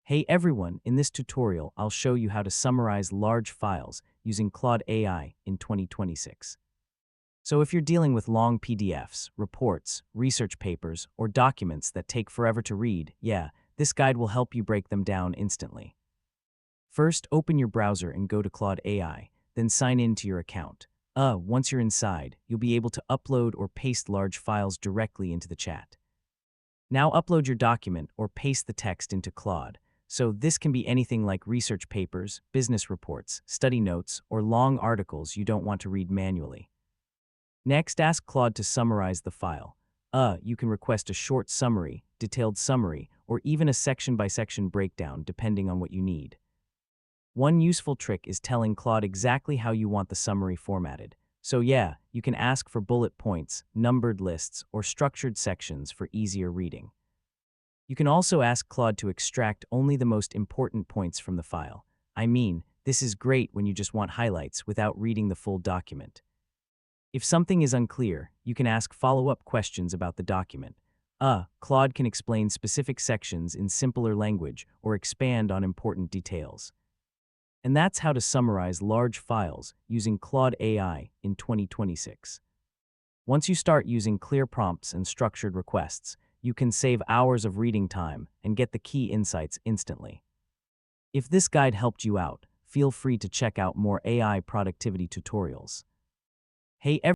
Hey everyone, in this tutorial, I'll show you how to summarize large files using Claude AI in 2026. So if you're dealing with long PDFs, reports, research papers, or documents that take forever to read, yeah, this guide will help you break them down instantly. First, open your browser and go to Claude AI, then sign in to your account. Once you're inside, you'll be able to upload or paste large files directly into the chat. Now upload your document or paste the text into Claude. So this can be anything like research papers, business reports, study notes, or long articles you don't want to read manually. Next, ask Claude to summarize the file. You can request a short summary, detailed summary, or even a section-by-section breakdown depending on what you need. One useful trick is telling Claude exactly how you want the summary formatted. So yeah, you can ask for bullet points, numbered lists, or structured sections for easier reading. You can also ask Claude to extract only the most important points from the file. This is great when you just want highlights without reading the full document. If something is unclear, you can ask follow-up questions about the document. Claude can explain specific sections in simpler language or expand on important details. And that's how to summarize large files using Claude AI in 2026. Once you start using clear prompts and structured requests, you can save hours of reading time and get the key insights instantly. If this guide helped you out, feel free to check out more AI productivity tutorials. Hey,